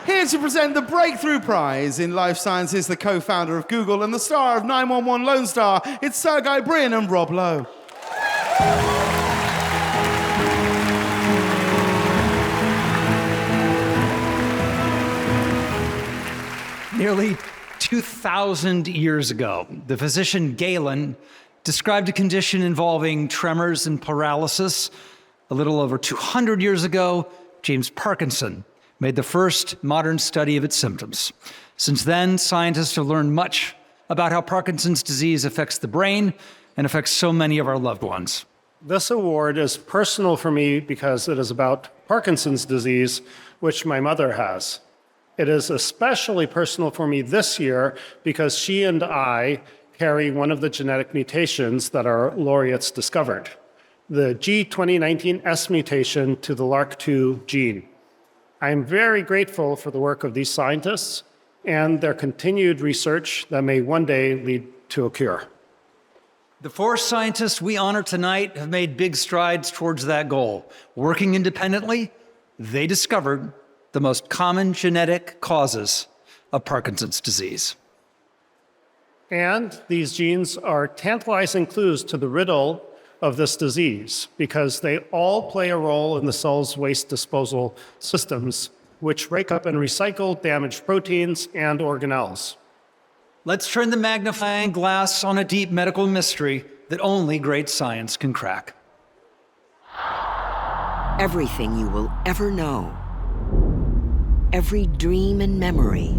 Here to present the Breakthrough Prize in Life Sciences, the co-founder of Google and the star of 911 Lone Star, it's Sergey, Brin and Lowe. Nearly 2,000 years ago, the physician Galen described a condition involving tremors and paralysis. A little over 200 years ago, James Parkinson made the first modern study of its symptoms. Since then, scientists have learned much about how Parkinson's disease affects the brain and affects so many of our loved ones. This award is personal for me because it is about Parkinson's disease, which my mother has. It is especially personal for me this year because she and I carry one of the genetic mutations that our laureates discovered, the G2019S mutation to the LRRK2 gene. I am very grateful for the work of these scientists and their continued research that may one day lead to a cure. The four scientists we honor tonight have made big strides towards that goal. Working independently, they discovered the most common genetic causes of Parkinson's disease. And these genes are tantalizing clues to the riddle of this disease because they all play a role in the cell's waste disposal systems, which break up and recycle damaged proteins and organelles. Let's turn the magnifying glass on a deep medical mystery that only great science can crack. Everything you will ever know, every dream and memory,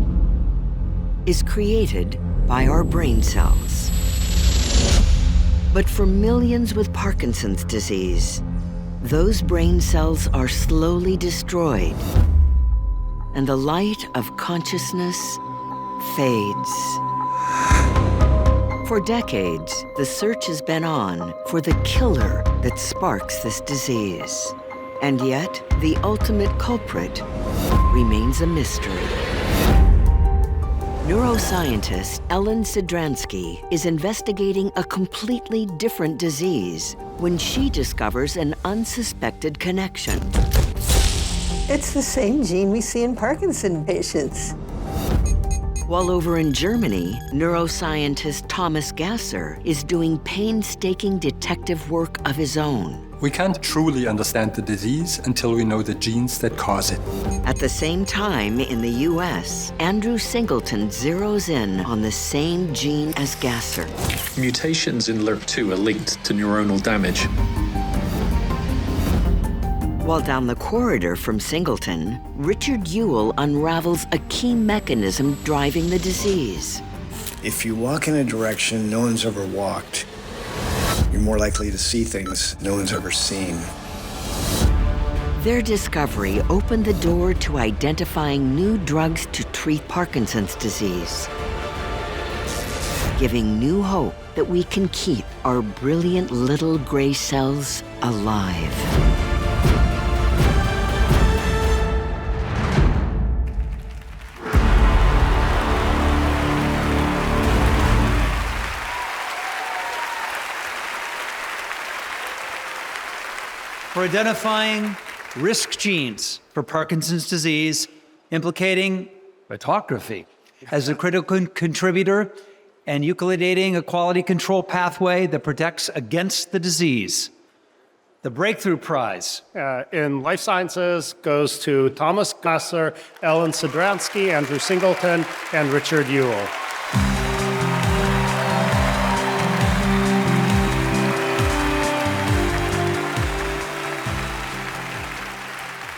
is created by our brain cells. But for millions with Parkinson's disease, those brain cells are slowly destroyed, and the light of consciousness fades. For decades, the search has been on for the killer that sparks this disease. And yet, the ultimate culprit remains a mystery. Neuroscientist Ellen Sidransky is investigating a completely different disease when she discovers an unsuspected connection. It's the same gene we see in Parkinson patients. While over in Germany, neuroscientist Thomas Gasser is doing painstaking detective work of his own. We can't truly understand the disease until we know the genes that cause it. At the same time, in the US, Andrew Singleton zeroes in on the same gene as Gasser. Mutations in LRRK2 are linked to neuronal damage. While down the corridor from Singleton, Richard Youle unravels a key mechanism driving the disease. If you walk in a direction no one's ever walked, you're more likely to see things no one's ever seen. Their discovery opened the door to identifying new drugs to treat Parkinson's disease, giving new hope that we can keep our brilliant little gray cells alive. For identifying risk genes for Parkinson's disease, implicating photography as a critical contributor and elucidating a quality control pathway that protects against the disease. The Breakthrough Prize In life sciences goes to Thomas Gasser, Ellen Sidransky, Andrew Singleton, and Richard Youle.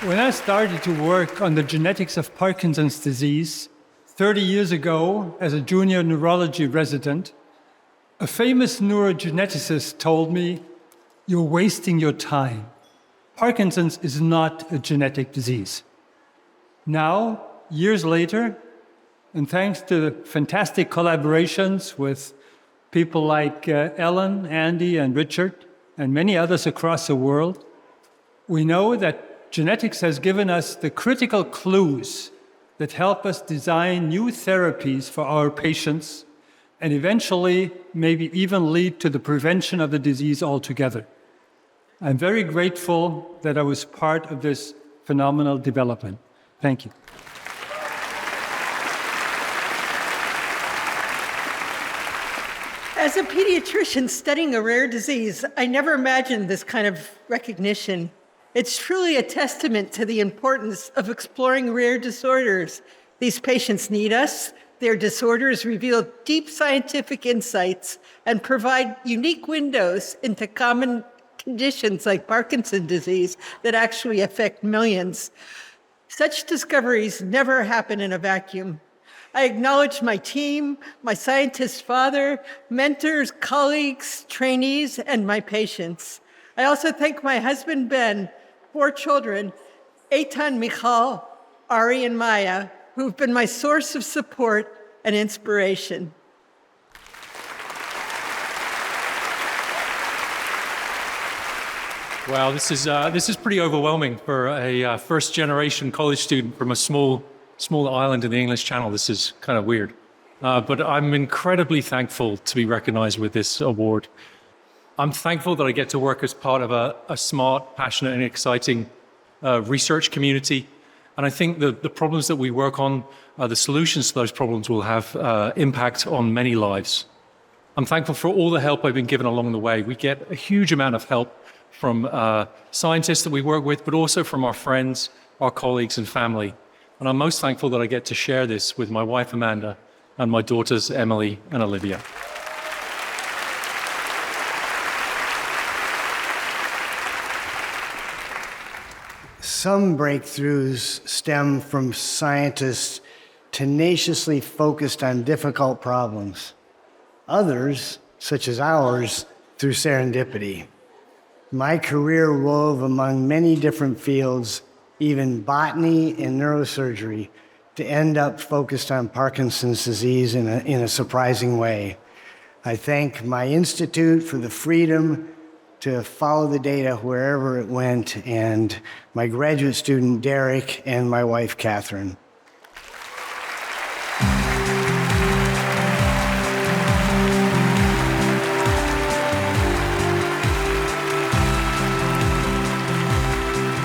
When I started to work on the genetics of Parkinson's disease 30 years ago as a junior neurology resident, a famous neurogeneticist told me, "You're wasting your time. Parkinson's is not a genetic disease." Now, years later, and thanks to the fantastic collaborations with people like Ellen, Andy, and Richard, and many others across the world, we know that genetics has given us the critical clues that help us design new therapies for our patients and eventually maybe even lead to the prevention of the disease altogether. I'm very grateful that I was part of this phenomenal development. Thank you. As a pediatrician studying a rare disease, I never imagined this kind of recognition. It's truly a testament to the importance of exploring rare disorders. These patients need us. Their disorders reveal deep scientific insights and provide unique windows into common conditions like Parkinson's disease that actually affect millions. Such discoveries never happen in a vacuum. I acknowledge my team, my scientist father, mentors, colleagues, trainees, and my patients. I also thank my husband, Ben, 4 children, Eitan, Michal, Ari, and Maya, who've been my source of support and inspiration. Wow, this is pretty overwhelming for a first-generation college student from a small island in the English Channel. This is kind of weird. But I'm incredibly thankful to be recognized with this award. I'm thankful that I get to work as part of a smart, passionate, and exciting research community. And I think the problems that we work on, the solutions to those problems will have impact on many lives. I'm thankful for all the help I've been given along the way. We get a huge amount of help from scientists that we work with, but also from our friends, our colleagues, and family. And I'm most thankful that I get to share this with my wife, Amanda, and my daughters, Emily and Olivia. Some breakthroughs stem from scientists tenaciously focused on difficult problems. Others, such as ours, through serendipity. My career wove among many different fields, even botany and neurosurgery, to end up focused on Parkinson's disease in a surprising way. I thank my institute for the freedom to follow the data wherever it went, and my graduate student, Derek, and my wife, Catherine.